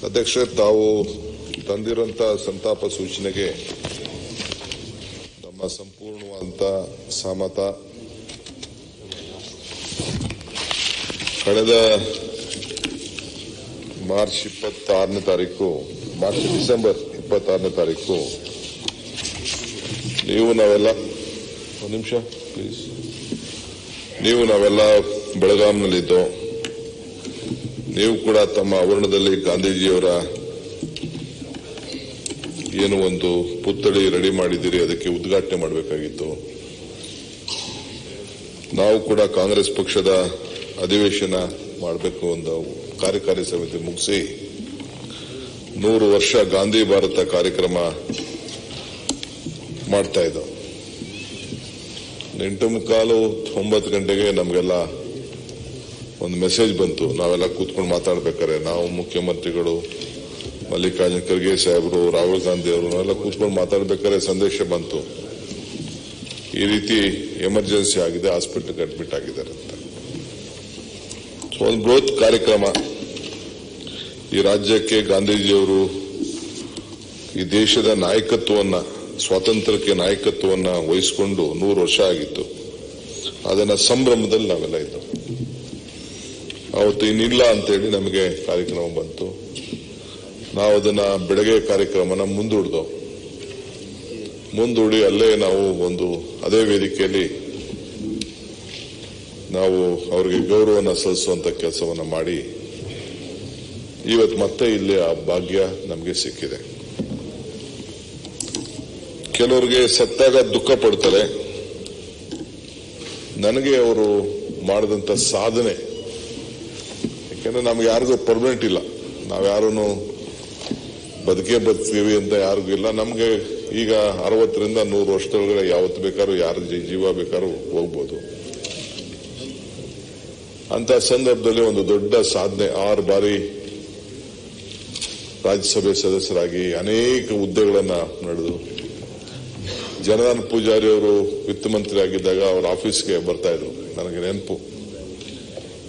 ಅಧ್ಯಕ್ಷರೇ, ತಾವು ತಂದಿರುವಂತ ಸಂತಾಪ ಸೂಚನೆಗೆ ನಮ್ಮ ಸಂಪೂರ್ಣವಾದಂತ ಸಹಮತ. ಕಳೆದ ಡಿಸೆಂಬರ್ 26ನೇ ತಾರೀಕು ನಾವೆಲ್ಲ ಬೆಳಗಾಂನಲ್ಲಿದ್ದೋ. ನೀವು ಕೂಡ ತಮ್ಮ ಆವರಣದಲ್ಲಿ ಗಾಂಧೀಜಿಯವರ ಏನು ಒಂದು ಪುತ್ಥಳಿ ರೆಡಿ ಮಾಡಿದ್ದೀರಿ, ಅದಕ್ಕೆ ಉದ್ಘಾಟನೆ ಮಾಡಬೇಕಾಗಿತ್ತು. ನಾವು ಕೂಡ ಕಾಂಗ್ರೆಸ್ ಪಕ್ಷದ ಅಧಿವೇಶನ ಮಾಡಬೇಕು, ಒಂದು ಕಾರ್ಯಕಾರಿ ಸಮಿತಿ ಮುಗಿಸಿ 100 ವರ್ಷ ಗಾಂಧಿ ಭಾರತ ಕಾರ್ಯಕ್ರಮ ಮಾಡ್ತಾ ಇದ್ದೋ. 8:15, 9 ಗಂಟೆಗೆ ನಮಗೆಲ್ಲ ಒಂದು ಮೆಸೇಜ್ ಬಂತು. ನಾವೆಲ್ಲ ಕೂತ್ಕೊಂಡು ಮಾತಾಡ್ಬೇಕಾರೆ, ನಾವು ಮುಖ್ಯಮಂತ್ರಿಗಳು, ಮಲ್ಲಿಕಾರ್ಜುನ ಖರ್ಗೆ ಸಾಹೇಬರು, ರಾಹುಲ್ ಗಾಂಧಿ ಅವರು ನಾವೆಲ್ಲ ಕೂತ್ಕೊಂಡು ಮಾತಾಡ್ಬೇಕಾದ್ರೆ ಸಂದೇಶ ಬಂತು, ಈ ರೀತಿ ಎಮರ್ಜೆನ್ಸಿ ಆಗಿದೆ, ಹಾಸ್ಪಿಟಲ್ಗೆ ಅಡ್ಮಿಟ್ ಆಗಿದ್ದಾರೆ ಅಂತ. ಒಂದು ಬೃಹತ್ ಕಾರ್ಯಕ್ರಮ. ಈ ರಾಜ್ಯಕ್ಕೆ ಗಾಂಧೀಜಿಯವರು ಈ ದೇಶದ ನಾಯಕತ್ವವನ್ನ, ಸ್ವಾತಂತ್ರ್ಯಕ್ಕೆ ನಾಯಕತ್ವವನ್ನ ವಹಿಸಿಕೊಂಡು 100 ವರ್ಷ ಆಗಿತ್ತು. ಅದನ್ನ ಸಂಭ್ರಮದಲ್ಲಿ ನಾವೆಲ್ಲ ಇದ್ದವು. ಅವತ್ತು ಇನ್ನಿಲ್ಲ ಅಂತೇಳಿ ನಮಗೆ ಕಾರ್ಯಕ್ರಮ ಬಂತು. ನಾವು ಅದನ್ನ ಬೆಳಗ್ಗೆ ಕಾರ್ಯಕ್ರಮನ ಮುಂದೂಡಿ ಅಲ್ಲೇ ನಾವು ಅದೇ ವೇದಿಕೆಯಲ್ಲಿ ನಾವು ಅವರಿಗೆ ಗೌರವನ ಸಲ್ಲಿಸುವಂತ ಕೆಲಸವನ್ನ ಮಾಡಿ ಇವತ್ತು ಮತ್ತೆ ಇಲ್ಲಿ ಆ ಭಾಗ್ಯ ನಮಗೆ ಸಿಕ್ಕಿದೆ. ಕೆಲವರಿಗೆ ಸತ್ತಾಗ ದುಃಖ ಪಡ್ತಾರೆ. ನನಗೆ ಅವರು ಮಾಡಿದಂತ ಸಾಧನೆ, ಯಾಕೆಂದ್ರೆ ನಮ್ಗೆ ಯಾರಿಗೂ ಪರ್ಮನೆಂಟ್ ಇಲ್ಲ, ನಾವ್ಯಾರೂ ಬದುಕ್ತೀವಿ ಅಂತ ಯಾರಿಗೂ ಇಲ್ಲ. ನಮ್ಗೆ ಈಗ 60ರಿಂದ 100 ವರ್ಷದೊಳಗಡೆ ಯಾವತ್ತು ಬೇಕಾದ್ರೂ ಯಾರ ಜೀವ ಬೇಕಾದ್ರೂ ಹೋಗ್ಬೋದು. ಅಂತ ಸಂದರ್ಭದಲ್ಲಿ ಒಂದು ದೊಡ್ಡ ಸಾಧನೆ, 6 ಬಾರಿ ರಾಜ್ಯಸಭೆ ಸದಸ್ಯರಾಗಿ ಅನೇಕ ಹುದ್ದೆಗಳನ್ನ ನಡೆದು, ಜನಾರ್ದನ್ ಪೂಜಾರಿ ಅವರು ವಿತ್ತ ಮಂತ್ರಿ ಆಗಿದ್ದಾಗ ಅವರ ಆಫೀಸ್ಗೆ ಬರ್ತಾ ಇದ್ರು, ನನಗೆ ನೆನಪು.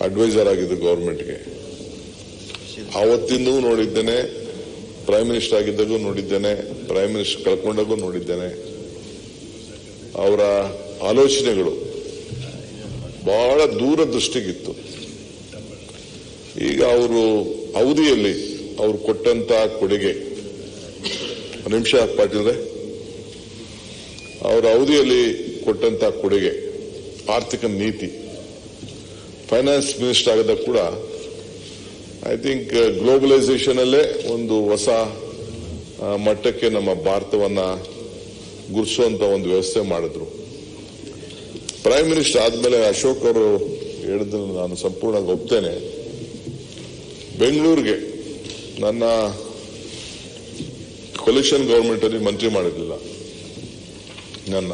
ಅಡ್ವೈಸರ್ ಆಗಿದ್ದು ಗವರ್ಮೆಂಟ್ಗೆ. ಆವತ್ತಿಂದೂ ನೋಡಿದ್ದೇನೆ, ಪ್ರೈಮ್ ಮಿನಿಸ್ಟರ್ ಆಗಿದ್ದಾಗೂ ನೋಡಿದ್ದೇನೆ, ಪ್ರೈಮ್ ಮಿನಿಸ್ಟರ್ ಕಳ್ಕೊಂಡಾಗೂ ನೋಡಿದ್ದೇನೆ. ಅವರ ಆಲೋಚನೆಗಳು ಬಹಳ ದೂರದೃಷ್ಟಿಗಿತ್ತು. ಈಗ ಅವರು ಅವಧಿಯಲ್ಲಿ ಅವರು ಕೊಟ್ಟಂತ ಕೊಡುಗೆ, ನಿಮಿಷ ಪಾಟೀಲ್ರೆ, ಅವರ ಅವಧಿಯಲ್ಲಿ ಕೊಟ್ಟಂತ ಕೊಡುಗೆ, ಆರ್ಥಿಕ ನೀತಿ, ಫೈನಾನ್ಸ್ ಮಿನಿಸ್ಟರ್ ಆಗದ ಕೂಡ ಐ ಥಿಂಕ್ ಗ್ಲೋಬಲೈಸೇಷನ್ ಅಲ್ಲೇ ಒಂದು ಹೊಸ ಮಟ್ಟಕ್ಕೆ ನಮ್ಮ ಭಾರತವನ್ನ ಗುರುಸುವಂತ ಒಂದು ವ್ಯವಸ್ಥೆ ಮಾಡಿದ್ರು. ಪ್ರೈಮ್ ಮಿನಿಸ್ಟರ್ ಆದ್ಮೇಲೆ ಅಶೋಕ್ ಅವರು ಹೇಳಿದ್ದನ್ನು ನಾನು ಸಂಪೂರ್ಣವಾಗಿ ಒಪ್ತೇನೆ. ಬೆಂಗಳೂರಿಗೆ ನನ್ನ ಕೊಲಿಷನ್ ಗವರ್ಮೆಂಟ್ ಅಲ್ಲಿ ಮಂತ್ರಿ ಮಾಡಿರಲಿಲ್ಲ ನನ್ನ.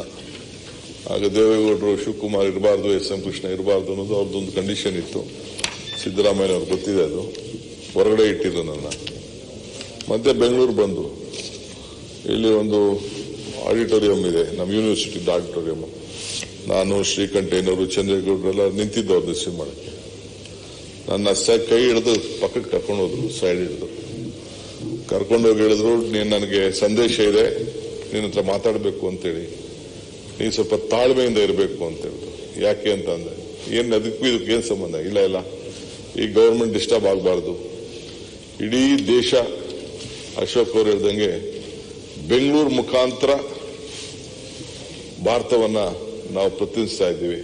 ಆಗ ದೇವೇಗೌಡರು, ಶಿವಕುಮಾರ್ ಇರಬಾರ್ದು, ಎಸ್.ಎಂ. ಕೃಷ್ಣ ಇರಬಾರ್ದು ಅನ್ನೋದು ಅವ್ರದ್ದೊಂದು ಕಂಡೀಷನ್ ಇತ್ತು. ಸಿದ್ದರಾಮಯ್ಯ ಅವ್ರಿಗೆ ಗೊತ್ತಿದೆ, ಅದು ಹೊರಗಡೆ ಇಟ್ಟಿದ್ರು ನನ್ನ. ಮತ್ತೆ ಬೆಂಗಳೂರು ಬಂದು ಇಲ್ಲಿ ಒಂದು ಆಡಿಟೋರಿಯಂ ಇದೆ, ನಮ್ಮ ಯೂನಿವರ್ಸಿಟಿದ ಆಡಿಟೋರಿಯಂ. ನಾನು, ಶ್ರೀಕಂಠಯ್ಯನವರು, ಚಂದ್ರೇಗೌಡರೆಲ್ಲ ನಿಂತಿದ್ದವ್ರು ರಿಸೀವ್ ಮಾಡಕ್ಕೆ. ನನ್ನ ಕೈ ಹಿಡಿದು ಪಕ್ಕಕ್ಕೆ ಕರ್ಕೊಂಡು ಹೋದ್ರು, ಸೈಡ್ ಹಿಡಿದು ಕರ್ಕೊಂಡೋಗಿ ಹೇಳಿದ್ರು, ನೀನು ನನಗೆ ಸಂದೇಶ ಇದೆ, ನಿನ್ನ ಹತ್ರ ಮಾತಾಡಬೇಕು ಅಂತೇಳಿ, ನೀನು ಸ್ವಲ್ಪ ತಾಳ್ಮೆಯಿಂದ ಇರಬೇಕು ಅಂತ ಹೇಳಿದ್ರು. ಯಾಕೆ ಅಂತ ಅಂದ್ರೆ, ಅದಕ್ಕೂ ಇದಕ್ಕೇನು ಸಂಬಂಧ ಇಲ್ಲ, ಈ ಗವರ್ಮೆಂಟ್ ಡಿಸ್ಟರ್ಬ್ ಆಗಬಾರ್ದು. ಇಡೀ ದೇಶ ಅಶೋಕ್ ಅವರು ಹೇಳ್ದಂಗೆ ಬೆಂಗಳೂರು ಮುಖಾಂತರ ಭಾರತವನ್ನ ನಾವು ಪ್ರತಿನಿಧಿಸ್ತಾ ಇದ್ದೀವಿ.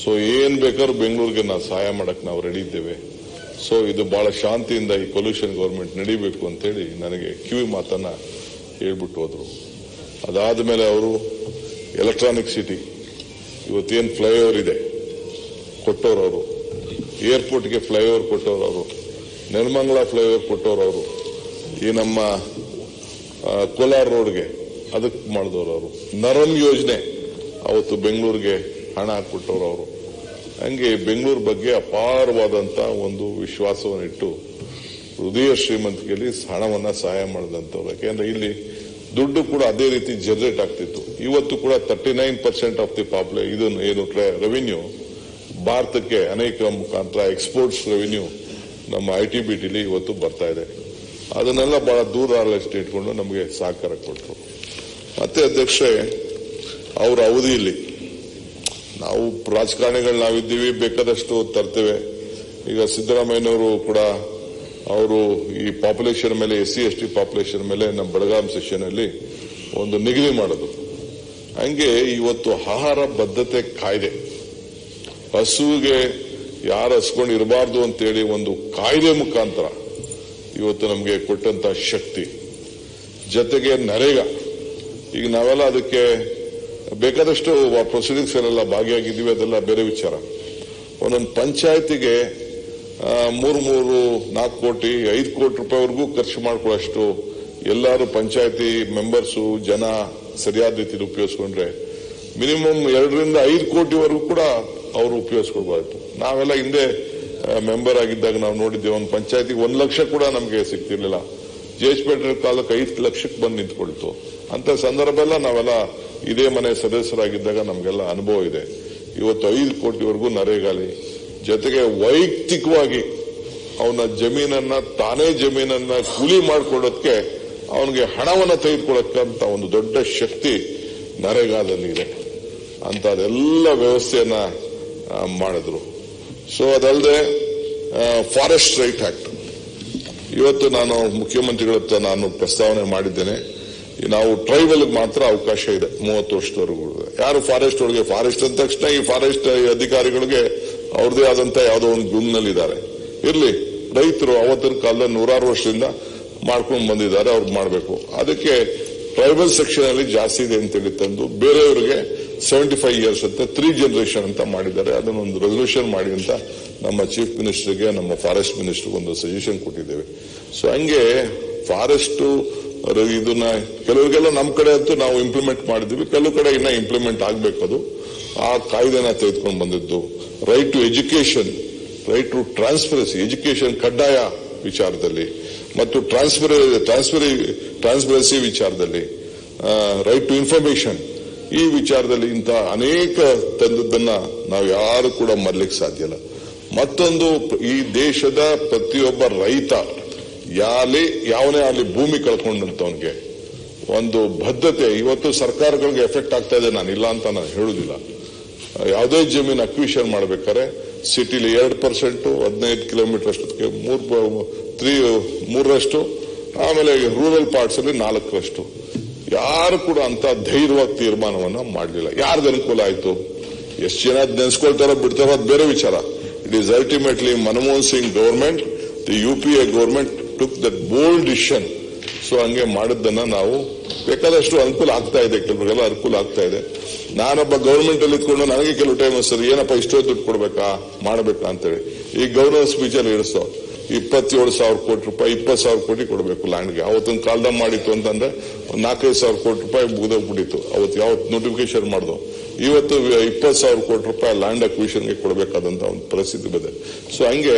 ಸೊ ಏನ್ ಬೇಕಾದ್ರೂ ಬೆಂಗಳೂರಿಗೆ ನಾವು ಸಹಾಯ ಮಾಡಕ್ ನಾವು ರೆಡಿ ಇದ್ದೇವೆ. ಸೊ ಇದು ಬಹಳ ಶಾಂತಿಯಿಂದ ಈ ಕೊಲ್ಯೂಷನ್ ಗವರ್ಮೆಂಟ್ ನಡೀಬೇಕು ಅಂತೇಳಿ ನನಗೆ ಕಿವಿ ಮಾತನ್ನ ಹೇಳ್ಬಿಟ್ಟು ಹೋದ್ರು. ಅದಾದ ಮೇಲೆ ಅವರು ಎಲೆಕ್ಟ್ರಾನಿಕ್ ಸಿಟಿ, ಇವತ್ತೇನು ಫ್ಲೈಓವರ್ ಇದೆ ಕೊಟ್ಟವರು ಅವರು, ಏರ್ಪೋರ್ಟ್ಗೆ ಫ್ಲೈಓವರ್ ಕೊಟ್ಟವರು ಅವರು, ನೆಲಮಂಗಲ ಫ್ಲೈಓವರ್ ಕೊಟ್ಟವರು ಅವರು, ಈ ನಮ್ಮ ಕೋಲಾರ ರೋಡ್ಗೆ ಅದಕ್ಕೆ ಮಾಡಿದವರು ಅವರು, ನರಮ್ ಯೋಜನೆ ಅವತ್ತು ಬೆಂಗಳೂರಿಗೆ ಹಣ ಹಾಕ್ಬಿಟ್ಟವರು ಅವರು. ಹಂಗೆ ಬೆಂಗಳೂರು ಬಗ್ಗೆ ಅಪಾರವಾದಂತ ಒಂದು ವಿಶ್ವಾಸವನ್ನಿಟ್ಟು ಹೃದಯ ಶ್ರೀಮಂತಿಕೆಯಲ್ಲಿ ಹಣವನ್ನ ಸಹಾಯ ಮಾಡಿದಂತವ್ರು. ಯಾಕೆಂದ್ರೆ ಇಲ್ಲಿ ದುಡ್ಡು ಕೂಡ ಅದೇ ರೀತಿ ಜನರೇಟ್ ಆಗ್ತಿತ್ತು. ಇವತ್ತು ಕೂಡ 39% ಆಫ್ ದಿ ಇದನ್ನು ಏನು ರೆವಿನ್ಯೂ ಭಾರತಕ್ಕೆ ಅನೇಕ ಮುಖಾಂತರ ಎಕ್ಸ್ಪೋರ್ಟ್ಸ್ ರೆವಿನ್ಯೂ ನಮ್ಮ ITBTಲಿ ಇವತ್ತು ಬರ್ತಾ ಇದೆ. ಅದನ್ನೆಲ್ಲ ಬಹಳ ದೂರದೃಷ್ಟಿ ಇಟ್ಕೊಂಡು ನಮಗೆ ಸಹಕಾರ ಕೊಟ್ಟರು. ಮತ್ತೆ ಅಧ್ಯಕ್ಷರೇ, ಅವರ ಅವಧಿಯಲ್ಲಿ ನಾವು ರಾಜಕಾರಣಿಗಳು ನಾವಿದ್ದೀವಿ, ಬೇಕಾದಷ್ಟು ತರ್ತೇವೆ. ಈಗ ಸಿದ್ದರಾಮಯ್ಯನವರು ಕೂಡ ಅವರು ಈ ಪಾಪ್ಯುಲೇಷನ್ ಮೇಲೆ SC/ST ಪಾಪ್ಯುಲೇಷನ್ ಮೇಲೆ ನಮ್ಮ ಬೆಳಗಾಂ ಸೆಷನ್ ಅಲ್ಲಿ ಒಂದು ನಿಗದಿ ಮಾಡೋದು. ಹಂಗೆ ಇವತ್ತು ಆಹಾರ ಬದ್ಧತೆ ಕಾಯ್ದೆ, ಹಸುವಿಗೆ ಯಾರು ಹಸ್ಕೊಂಡು ಇರಬಾರ್ದು ಅಂತೇಳಿ ಒಂದು ಕಾಯ್ದೆ ಮುಖಾಂತರ ಇವತ್ತು ನಮಗೆ ಕೊಟ್ಟಂತ ಶಕ್ತಿ, ಜೊತೆಗೆ ನರೇಗಾ, ಈಗ ನಾವೆಲ್ಲ ಅದಕ್ಕೆ ಬೇಕಾದಷ್ಟು ಪ್ರೊಸೀಡಿಂಗ್ಸ್ ಎಲ್ಲ ಭಾಗಿಯಾಗಿದ್ದೀವಿ, ಅದೆಲ್ಲ ಬೇರೆ ವಿಚಾರ. ಒಂದೊಂದು ಪಂಚಾಯತಿಗೆ 3-4 ಕೋಟಿ 5 ಕೋಟಿ ರೂಪಾಯಿವರೆಗೂ ಖರ್ಚು ಮಾಡ್ಕೊಳ್ಳೋಷ್ಟು ಎಲ್ಲರೂ ಪಂಚಾಯತಿ ಮೆಂಬರ್ಸು ಜನ ಸರಿಯಾದ ರೀತಿಯಲ್ಲಿ ಉಪಯೋಗಿಸ್ಕೊಂಡ್ರೆ ಮಿನಿಮಮ್ 2-5 ಕೋಟಿವರೆಗೂ ಕೂಡ ಅವರು ಉಪಯೋಗಿಸ್ಕೊಳ್ಬಾರ್ದು. ನಾವೆಲ್ಲ ಹಿಂದೆ ಮೆಂಬರ್ ಆಗಿದ್ದಾಗ ನಾವು ನೋಡಿದ್ದೇವೆ, ಒಂದು ಪಂಚಾಯತಿಗೆ 1 ಲಕ್ಷ ಕೂಡ ನಮಗೆ ಸಿಗ್ತಿರ್ಲಿಲ್ಲ. ಜೇಜ್ಪೇಟೆ ಕಾಲಕ್ಕೆ 5 ಲಕ್ಷಕ್ಕೆ ಬಂದು ನಿಂತ್ಕೊಳ್ತು. ಅಂತ ಸಂದರ್ಭ ಎಲ್ಲ ನಾವೆಲ್ಲ ಇದೇ ಮನೆ ಸದಸ್ಯರಾಗಿದ್ದಾಗ ನಮಗೆಲ್ಲ ಅನುಭವ ಇದೆ. ಇವತ್ತು 5 ಕೋಟಿವರೆಗೂ ನರೇಗಾಲಿ, ಜೊತೆಗೆ ವೈಯಕ್ತಿಕವಾಗಿ ಅವನ ಜಮೀನನ್ನ ತಾನೇ ಜಮೀನನ್ನ ಕೂಲಿ ಮಾಡಿಕೊಡೋದಕ್ಕೆ ಅವನಿಗೆ ಹಣವನ್ನು ತೆಗೆದುಕೊಳ್ಳಕ್ಕಂತ ಒಂದು ದೊಡ್ಡ ಶಕ್ತಿ ನರೇಗಾದಲ್ಲಿ ಇದೆ. ಅಂತದೆಲ್ಲ ವ್ಯವಸ್ಥೆಯನ್ನ ಮಾಡಿದ್ರು. ಸೊ ಅದಲ್ಲದೆ ಫಾರೆಸ್ಟ್ ರೈಟ್ ಆಕ್ಟ್ ಇವತ್ತು ನಾನು ಮುಖ್ಯಮಂತ್ರಿಗಳ ಹತ್ರ ನಾನು ಪ್ರಸ್ತಾವನೆ ಮಾಡಿದ್ದೇನೆ. ನಾವು ಟ್ರೈಬಲ್ ಮಾತ್ರ ಅವಕಾಶ ಇದೆ 30 ವರ್ಷದವರೆಗೂ. ಯಾರು ಫಾರೆಸ್ಟ್ ಒಳಗೆ, ಫಾರೆಸ್ಟ್ ಅಂದ ತಕ್ಷಣ ಈ ಫಾರೆಸ್ಟ್ ಅಧಿಕಾರಿಗಳಿಗೆ ಅವ್ರದೇ ಆದಂತ ಯಾವುದೋ ಒಂದು ಗುಂಪಿನಲ್ಲಿದ್ದಾರೆ. ಇರ್ಲಿ, ರೈತರು ಅವತ್ತಿನ ಕಾಲದಲ್ಲಿ 100 ವರ್ಷದಿಂದ ಮಾಡ್ಕೊಂಡು ಬಂದಿದ್ದಾರೆ, ಅವ್ರು ಮಾಡಬೇಕು. ಅದಕ್ಕೆ ಟ್ರೈಬಲ್ ಸೆಕ್ಷನ್ ಅಲ್ಲಿ ಜಾಸ್ತಿ ಇದೆ ಅಂತೇಳಿ ತಂದು ಬೇರೆಯವರಿಗೆ 75 ಇಯರ್ಸ್ ಅಂತ 3 ಜನರೇಷನ್ ಅಂತ ಮಾಡಿದ್ದಾರೆ. ಅದನ್ನೊಂದು ರೆಸಲ್ಯೂಷನ್ ಮಾಡಿ ಅಂತ ನಮ್ಮ ಚೀಫ್ ಮಿನಿಸ್ಟರ್ಗೆ, ನಮ್ಮ ಫಾರೆಸ್ಟ್ ಮಿನಿಸ್ಟರ್ಗೆ ಒಂದು ಸಜೆಷನ್ ಕೊಟ್ಟಿದ್ದೇವೆ. ಸೊ ಹಂಗೆ ಫಾರೆಸ್ಟ್ ಇದನ್ನ ಕೆಲವರಿಗೆಲ್ಲ ನಮ್ಮ ಕಡೆ ಅಂತೂ ನಾವು ಇಂಪ್ಲಿಮೆಂಟ್ ಮಾಡಿದ್ವಿ, ಕೆಲವು ಕಡೆ ಇನ್ನ ಇಂಪ್ಲಿಮೆಂಟ್ ಆಗ್ಬೇಕು. ಅದು ಆ ಕಾಯ್ದೆನ ತೆಗೆದುಕೊಂಡು ಬಂದಿದ್ದು. Right to education, right to transparency, education ಕಡ್ಡಾಯ ವಿಚಾರದಲ್ಲಿ, ಮತ್ತು ಟ್ರಾನ್ಸ್ಪರೆನ್ಸಿ ವಿಚಾರದಲ್ಲಿ, ರೈಟ್ ಟು ಇನ್ಫಾರ್ಮೇಶನ್ ಈ ವಿಚಾರದಲ್ಲಿ ಇಂಥ ಅನೇಕ ತಂದದ್ದನ್ನ ನಾವು ಯಾರು ಕೂಡ ಮರಲಿಕ್ಕೆ ಸಾಧ್ಯ ಇಲ್ಲ. ಮತ್ತೊಂದು, ಈ ದೇಶದ ಪ್ರತಿಯೊಬ್ಬ ರೈತ ಯಾವನೇ ಅಲ್ಲಿ ಭೂಮಿ ಕಳ್ಕೊಂಡಂತವನಿಗೆ ಒಂದು ಬದ್ಧತೆ ಇವತ್ತು ಸರ್ಕಾರಗಳಿಗೆ ಎಫೆಕ್ಟ್ ಆಗ್ತಾ ಇದೆ. ನಾನು ಇಲ್ಲ ಅಂತ ನಾನು ಹೇಳುದಿಲ್ಲ. ಯಾವುದೇ ಜಮೀನು ಅಕ್ವಿಷನ್ ಮಾಡ್ಬೇಕಾದ್ರೆ ಸಿಟಿಲಿ 2%, 15 ಕಿಲೋಮೀಟರ್ ಅಷ್ಟೊತ್ತಿಗೆ 3%, ಆಮೇಲೆ ರೂರಲ್ ಪಾರ್ಟ್ಸ್ ಅಲ್ಲಿ 4%. ಯಾರು ಕೂಡ ಅಂತ ಧೈರ್ಯವಾಗಿ ತೀರ್ಮಾನವನ್ನ ಮಾಡಲಿಲ್ಲ. ಯಾರ್ದು ಅನುಕೂಲ ಆಯ್ತು? ಎಷ್ಟು ಜನ ನೆನೆಸ್ಕೊಳ್ತಾರೋ ಬಿಡ್ತಾರೋ ಅದು ಬೇರೆ ವಿಚಾರ. It is ultimately Manmohan Singh government, the UPA government took that bold decision. So ಹಂಗೆ ಮಾಡಿದ್ದನ್ನ ನಾವು ಬೇಕಾದಷ್ಟು ಅನುಕೂಲ ಆಗ್ತಾ ಇದೆ, ಕೆಲವರಿಗೆಲ್ಲ ಅನುಕೂಲ ಆಗ್ತಾ ಇದೆ. ನಾನೊಬ್ಬ ಗವರ್ಮೆಂಟ್ ಅಲ್ಲಿ ಇದ್ಕೊಂಡು ನನಗೆ ಕೆಲವು ಟೈಮ್ ಅನ್ಸೋದು, ಏನಪ್ಪ ಇಷ್ಟೊಂದು ದುಡ್ಡು ಕೊಡ್ಬೇಕಾ ಮಾಡಬೇಕಾ ಅಂತೇಳಿ. ಈ ಗವರ್ನರ್ ಸ್ಪೀಚ್ ಅಲ್ಲಿ ಇರಿಸೋ 27,000 ಕೋಟಿ ರೂಪಾಯಿ, 20,000 ಕೋಟಿ ಕೊಡಬೇಕು ಲ್ಯಾಂಡ್ಗೆ. ಅವತ್ತಿನ ಕಾಲದಾಗ ಮಾಡಿತ್ತು ಅಂತಂದ್ರೆ 4,500 ಕೋಟಿ ರೂಪಾಯಿ ಮುಗಿದೋಗ್ಬಿಟ್ಟಿತ್ತು. ಅವತ್ತು ಯಾವತ್ತು ನೋಟಿಫಿಕೇಶನ್ ಮಾಡ್ದು. ಇವತ್ತು 20,000 ಕೋಟಿ ರೂಪಾಯಿ ಲ್ಯಾಂಡ್ ಅಕ್ವಿಷನ್ಗೆ ಕೊಡಬೇಕಾದಂತ ಒಂದು ಪರಿಸ್ಥಿತಿ ಇದೆ. ಸೊ ಹಂಗೆ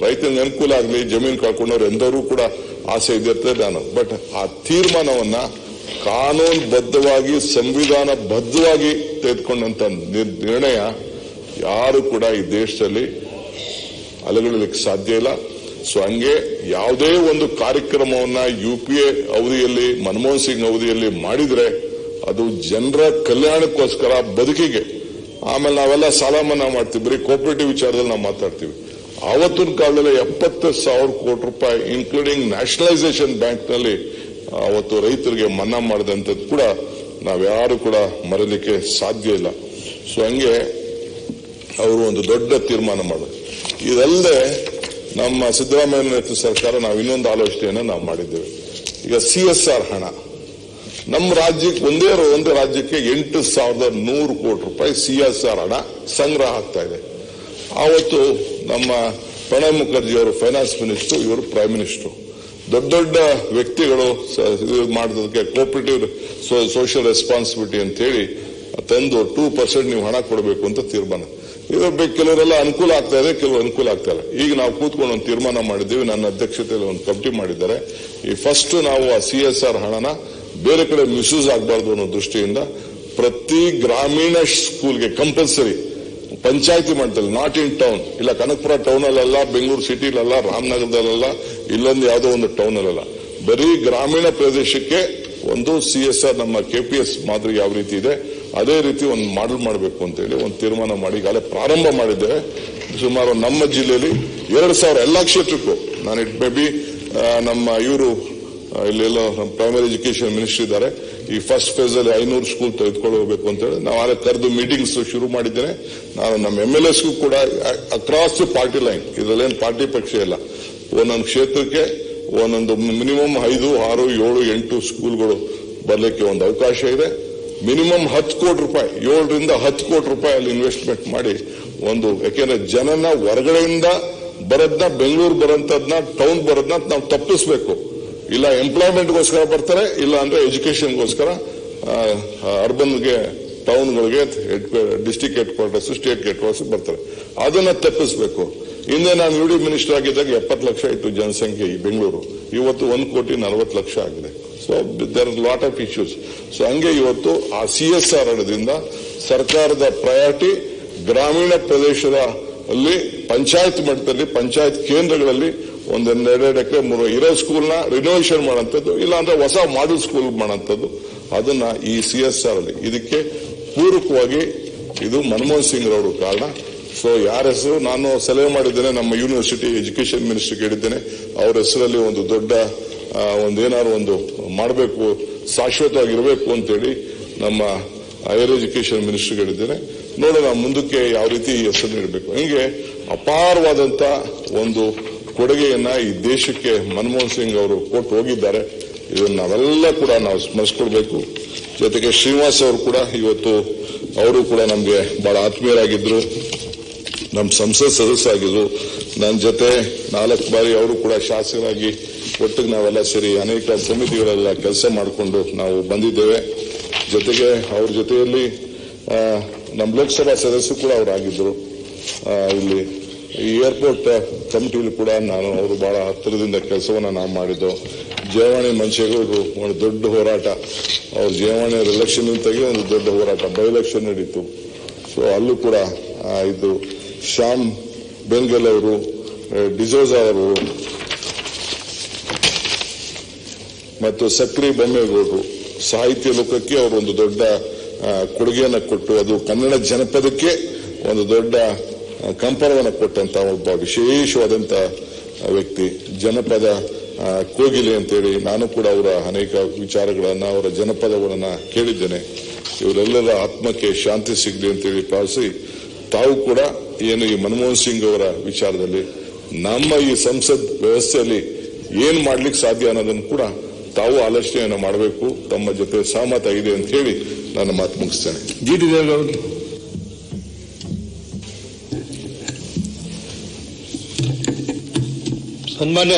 ರೈತನಿಗೆ ಅನುಕೂಲ ಆಗಲಿ, ಜಮೀನು ಕಳ್ಕೊಂಡವ್ರು ಎಂದವರು ಕೂಡ ಆಸೆ ಇದಿರ್ತದೆ ನಾನು. ಬಟ್ ಆ ತೀರ್ಮಾನವನ್ನ ಕಾನೂನುಬದ್ಧವಾಗಿ, ಸಂವಿಧಾನ ಬದ್ಧವಾಗಿ ತೆಗೆದುಕೊಂಡಂತ ನಿರ್ಣಯ ಯಾರು ಕೂಡ ಈ ದೇಶದಲ್ಲಿ ಅಲಗಲಿಕ್ಕೆ ಸಾಧ್ಯ ಇಲ್ಲ. ಸೊ ಹಂಗೆ ಯಾವುದೇ ಒಂದು ಕಾರ್ಯಕ್ರಮವನ್ನ UPA ಅವಧಿಯಲ್ಲಿ, ಮನಮೋಹನ್ ಸಿಂಗ್ ಅವಧಿಯಲ್ಲಿ ಮಾಡಿದ್ರೆ ಅದು ಜನರ ಕಲ್ಯಾಣಕ್ಕೋಸ್ಕರ, ಬದುಕಿಗೆ. ಆಮೇಲೆ ನಾವೆಲ್ಲ ಸಾಲ ಮನ್ನಾ ಮಾಡ್ತೀವಿ, ಬರೀ ಕೋಪರೇಟಿವ್ ವಿಚಾರದಲ್ಲಿ ನಾವು ಮಾತಾಡ್ತೀವಿ. ಆವತ್ತಿನ ಕಾಲದಲ್ಲಿ 70,000 ಕೋಟಿ ರೂಪಾಯಿ ಇನ್ಕ್ಲೂಡಿಂಗ್ ನ್ಯಾಷನಲೈಸೇಷನ್ ಬ್ಯಾಂಕ್ನಲ್ಲಿ ಅವತ್ತು ರೈತರಿಗೆ ಮನ್ನಾ ಮಾಡಿದಂಥದ್ದು ಕೂಡ ನಾವ್ಯಾರು ಕೂಡ ಮರಲಿಕ್ಕೆ ಸಾಧ್ಯ ಇಲ್ಲ. ಸೊ ಹಂಗೆ ಅವರು ಒಂದು ದೊಡ್ಡ ತೀರ್ಮಾನ ಮಾಡಿದ್ರು. ಇದಲ್ಲದೆ ನಮ್ಮ ಸಿದ್ದರಾಮಯ್ಯ ನೇತೃತ್ವದ ಸರ್ಕಾರ ನಾವು ಇನ್ನೊಂದು ಆಲೋಚನೆಯನ್ನು ನಾವು ಮಾಡಿದ್ದೇವೆ. ಈಗ CSR ಹಣ ನಮ್ಮ ರಾಜ್ಯಕ್ಕೆ ಒಂದು ರಾಜ್ಯಕ್ಕೆ 8,100 ಕೋಟಿ ರೂಪಾಯಿ CSR ಹಣ ಸಂಗ್ರಹ ಆಗ್ತಾ ಇದೆ. ಆವತ್ತು ನಮ್ಮ ಪ್ರಣಬ್ ಮುಖರ್ಜಿ ಅವರು ಫೈನಾನ್ಸ್ ಮಿನಿಸ್ಟರ್, ಇವರು ಪ್ರೈಮ್ ಮಿನಿಸ್ಟರ್. ದೊಡ್ಡ ದೊಡ್ಡ ವ್ಯಕ್ತಿಗಳು ಮಾಡೋದಕ್ಕೆ ಕೋಪರೇಟಿವ್ ಸೋಷಿಯಲ್ ರೆಸ್ಪಾನ್ಸಿಬಿಲಿಟಿ ಅಂತ ಹೇಳಿ ತಂದು 2% ನೀವು ಹಣ ಕೊಡಬೇಕು ಅಂತ ತೀರ್ಮಾನ. ಇದು ಕೆಲವರೆಲ್ಲ ಅನುಕೂಲ ಆಗ್ತಾ ಇದೆ, ಕೆಲವರು ಅನುಕೂಲ ಆಗ್ತಾ ಇಲ್ಲ. ಈಗ ನಾವು ಕೂತ್ಕೊಂಡು ಒಂದು ತೀರ್ಮಾನ ಮಾಡಿದ್ದೀವಿ, ನನ್ನ ಅಧ್ಯಕ್ಷತೆಯಲ್ಲಿ ಒಂದು ಕಮಿಟಿ ಮಾಡಿದ್ದಾರೆ. ಈ ಫಸ್ಟ್ ನಾವು ಆ CSR ಹಣನ ಬೇರೆ ಕಡೆ ಮಿಸ್ಯೂಸ್ ಆಗಬಾರ್ದು ಅನ್ನೋ ದೃಷ್ಟಿಯಿಂದ ಪ್ರತಿ ಗ್ರಾಮೀಣ ಸ್ಕೂಲ್ಗೆ ಕಂಪಲ್ಸರಿ ಪಂಚಾಯತಿ ಮಟ್ಟದಲ್ಲಿ, ನಾಟ್ ಇನ್ ಟೌನ್. ಇಲ್ಲ ಕನಕಪುರ ಟೌನ್ ಅಲ್ಲ, ಬೆಂಗಳೂರು ಸಿಟಿಲಲ್ಲ, ರಾಮನಗರದಲ್ಲ, ಇಲ್ಲೊಂದು ಯಾವುದೋ ಒಂದು ಟೌನ್ ಅಲ್ಲ, ಬರೀ ಗ್ರಾಮೀಣ ಪ್ರದೇಶಕ್ಕೆ ಒಂದು CSR ನಮ್ಮ KPS ಮಾದರಿ ಯಾವ ರೀತಿ ಇದೆ ಅದೇ ರೀತಿ ಒಂದು ಮಾಡಲ್ ಮಾಡಬೇಕು ಅಂತ ಹೇಳಿ ಒಂದು ತೀರ್ಮಾನ ಮಾಡಿ ಈಗಾಗಲೇ ಪ್ರಾರಂಭ ಮಾಡಿದ್ದೇವೆ. ಸುಮಾರು ನಮ್ಮ ಜಿಲ್ಲೆಯಲ್ಲಿ 2,000 ಎಲ್ಲಾ ಕ್ಷೇತ್ರಕ್ಕೂ, ನಾನು ಇಟ್ ಮೇ ಬಿ ನಮ್ಮ ಇವರು ಇಲ್ಲೆಲ್ಲೋ ನಮ್ಮ ಪ್ರೈಮರಿ ಎಜುಕೇಶನ್ ಮಿನಿಸ್ಟರ್ ಇದ್ದಾರೆ, ಈ ಫಸ್ಟ್ ಫೇಸ್ ಅಲ್ಲಿ 500 ಸ್ಕೂಲ್ ತೆಗೆದುಕೊಳ್ಳಬೇಕು ಅಂತ ಹೇಳಿ ನಾವು ಆಗ ಕರೆದು ಮೀಟಿಂಗ್ಸ್ ಶುರು ಮಾಡಿದ್ದೇನೆ. ನಾನು ನಮ್ಮ MLAsಗೂ ಕೂಡ ಅಕ್ರಾಸ್ ದಿ ಪಾರ್ಟಿ ಲೈನ್, ಇದರಲ್ಲೇನು ಪಾರ್ಟಿ ಪಕ್ಷ ಇಲ್ಲ, ಒಂದೊಂದು ಕ್ಷೇತ್ರಕ್ಕೆ ಒಂದೊಂದು ಮಿನಿಮಮ್ 5, 6, 7, 8 ಸ್ಕೂಲ್ಗಳು ಬರಲಿಕ್ಕೆ ಒಂದು ಅವಕಾಶ ಇದೆ. ಮಿನಿಮಮ್ 10 ಕೋಟಿ ರೂಪಾಯಿ, 7ರಿಂದ 10 ಕೋಟಿ ರೂಪಾಯಿ ಅಲ್ಲಿ ಇನ್ವೆಸ್ಟ್ಮೆಂಟ್ ಮಾಡಿ ಒಂದು, ಯಾಕೆಂದ್ರೆ ಜನನ ಹೊರಗಡೆಯಿಂದ ಬರೋದನ್ನ, ಬೆಂಗಳೂರು ಬರೋಂಥದ್ನ, ಟೌನ್ ಬರೋದನ್ನ ನಾವು ತಪ್ಪಿಸಬೇಕು. ಇಲ್ಲ ಎಂಪ್ಲಾಯ್ಮೆಂಟ್ಗೋಸ್ಕರ ಬರ್ತಾರೆ, ಇಲ್ಲ ಅಂದ್ರೆ ಎಜುಕೇಶನ್ಗೋಸ್ಕರ ಅರ್ಬನ್ಗೆ, ಟೌನ್ಗಳಿಗೆ, district headquarters, state headquarters ಬರ್ತಾರೆ. ಅದನ್ನ ತಪ್ಪಿಸಬೇಕು. ಹಿಂದೆ ನಾನು UD ಮಿನಿಸ್ಟರ್ ಆಗಿದ್ದಾಗ 70 ಲಕ್ಷ ಇತ್ತು ಜನಸಂಖ್ಯೆ ಈ ಬೆಂಗಳೂರು, ಇವತ್ತು 1,40,00,000 ಆಗಿದೆ. So there are lot of issues. So ಹಂಗೆ ಇವತ್ತು ಆ CSR ಹಣದಿಂದ ಸರ್ಕಾರದ ಪ್ರಯಾರಿಟಿ ಗ್ರಾಮೀಣ ಪ್ರದೇಶದ ಅಲ್ಲಿ ಪಂಚಾಯತ್ ಮಟ್ಟದಲ್ಲಿ, ಪಂಚಾಯತ್ ಕೇಂದ್ರಗಳಲ್ಲಿ 1-2 ಎಕರೆ 3 ಇರೋ ಸ್ಕೂಲ್ನ ರಿನೋವೇಷನ್ ಮಾಡೋಂಥದ್ದು, ಇಲ್ಲಾಂದ್ರೆ ಹೊಸ ಮಾಡೆಲ್ ಸ್ಕೂಲ್ ಮಾಡೋಂಥದ್ದು, ಅದನ್ನ ಈ CSR ಅಲ್ಲಿ. ಇದಕ್ಕೆ ಪೂರಕವಾಗಿ ಇದು ಮನಮೋಹನ್ ಸಿಂಗ್ ರವರು ಕಾರಣ. ಸೊ ಯಾರ ಹೆಸರು ನಾನು ಸಲಹೆ ಮಾಡಿದ್ದೇನೆ, ನಮ್ಮ ಯೂನಿವರ್ಸಿಟಿ ಎಜುಕೇಶನ್ ಮಿನಿಸ್ಟರ್ ಹೇಳಿದ್ದೇನೆ, ಅವ್ರ ಹೆಸರಲ್ಲಿ ಒಂದು ದೊಡ್ಡ ಏನಾದ್ರು ಒಂದು ಮಾಡಬೇಕು, ಶಾಶ್ವತವಾಗಿರಬೇಕು ಅಂತೇಳಿ ನಮ್ಮ ಹೈಯರ್ ಎಜುಕೇಶನ್ ಮಿನಿಸ್ಟರ್ ಹೇಳಿದ್ದೇನೆ. ನೋಡೋಣ ಮುಂದಕ್ಕೆ ಯಾವ ರೀತಿ ಈ ಹೆಸರು ನೀಡಬೇಕು. ಹಿಂಗೆ ಅಪಾರವಾದಂತ ಒಂದು ಕೊಡುಗೆಯನ್ನ ಈ ದೇಶಕ್ಕೆ ಮನಮೋಹನ್ ಸಿಂಗ್ ಅವರು ಕೊಟ್ಟು ಹೋಗಿದ್ದಾರೆ. ಇದನ್ನು ನಾವೆಲ್ಲ ಕೂಡ ನಾವು ಸ್ಮರಿಸಿಕೊಳ್ಬೇಕು. ಜೊತೆಗೆ ಶ್ರೀನಿವಾಸ್ ಅವರು ಕೂಡ ಇವತ್ತು ಅವರು ಕೂಡ ನಮಗೆ ಬಹಳ ಆತ್ಮೀಯರಾಗಿದ್ರು, ನಮ್ಮ ಸಂಸತ್ ಸದಸ್ಯರಾಗಿದ್ರು. ನನ್ನ ಜೊತೆ 4 ಬಾರಿ ಅವರು ಕೂಡ ಶಾಸಕರಾಗಿ ಒಟ್ಟಿಗೆ ನಾವೆಲ್ಲ ಸೇರಿ ಅನೇಕ ಸಮಿತಿಗಳೆಲ್ಲ ಕೆಲಸ ಮಾಡಿಕೊಂಡು ನಾವು ಬಂದಿದ್ದೇವೆ. ಜೊತೆಗೆ ಅವ್ರ ಜೊತೆಯಲ್ಲಿ ನಮ್ಮ ಲೋಕಸಭಾ ಸದಸ್ಯರು ಕೂಡ ಅವರಾಗಿದ್ದರು. ಇಲ್ಲಿ ಈ ಏರ್ಪೋರ್ಟ್ ಕಮಿಟಿಯಲ್ಲಿ ಕೂಡ ಅವರು ಬಹಳ ಹತ್ತಿರದಿಂದ ಕೆಲಸವನ್ನ ನಾವು ಮಾಡಿದ್ದು. ಜಯವಾಣಿ ಮಂಚೇಗೌಡರು ಒಂದು ದೊಡ್ಡ ಹೋರಾಟ, ಅವ್ರ ಜಯವಾಣಿ ಎಲೆಕ್ಷನ್ ತೆಗೆ ಒಂದು ದೊಡ್ಡ ಹೋರಾಟ, ಬೈ ಎಲೆಕ್ಷನ್ ನಡೀತು. ಸೊ ಅಲ್ಲೂ ಕೂಡ ಇದು ಶ್ಯಾಮ್ ಬೆನ್ಗಲ್ ಅವರು, ಡಿಸೋಜಾ ಅವರು ಮತ್ತು ಸಕ್ರಿ ಬೊಮ್ಮೇಗೌಡರು ಸಾಹಿತ್ಯ ಲೋಕಕ್ಕೆ ಅವರು ಒಂದು ದೊಡ್ಡ ಕೊಡುಗೆಯನ್ನು ಕೊಟ್ಟು, ಅದು ಕನ್ನಡ ಜನಪದಕ್ಕೆ ಒಂದು ದೊಡ್ಡ ಕಂಪನವನ್ನು ಕೊಟ್ಟಂತ ಒಬ್ಬ ವಿಶೇಷವಾದಂತ ವ್ಯಕ್ತಿ. ಜನಪದ ಕೋಗಿಲೆ ಅಂತೇಳಿ ನಾನು ಕೂಡ ಅವರ ಅನೇಕ ವಿಚಾರಗಳನ್ನ, ಅವರ ಜನಪದಗಳನ್ನ ಕೇಳಿದ್ದೇನೆ. ಇವರೆಲ್ಲರ ಆತ್ಮಕ್ಕೆ ಶಾಂತಿ ಸಿಗಲಿ ಅಂತೇಳಿ ಪ್ರಾರ್ಥಿಸಿ, ತಾವು ಕೂಡ ಏನು ಈ ಮನಮೋಹನ್ ಸಿಂಗ್ ಅವರ ವಿಚಾರದಲ್ಲಿ ನಮ್ಮ ಈ ಸಂಸತ್ ವ್ಯವಸ್ಥೆಯಲ್ಲಿ ಏನ್ ಮಾಡ್ಲಿಕ್ಕೆ ಸಾಧ್ಯ ಅನ್ನೋದನ್ನು ಕೂಡ ತಾವು ಆಲೋಚನೆಯನ್ನು ಮಾಡಬೇಕು. ತಮ್ಮ ಜೊತೆ ಸಹಮತ ಇದೆ ಅಂತ ಹೇಳಿ ನನ್ನ ಮಾತು ಮುಗಿಸ್ತೇನೆ. ಜಿಟಿ ದೇವೇಗೌಡ. ಸನ್ಮಾನ್ಯ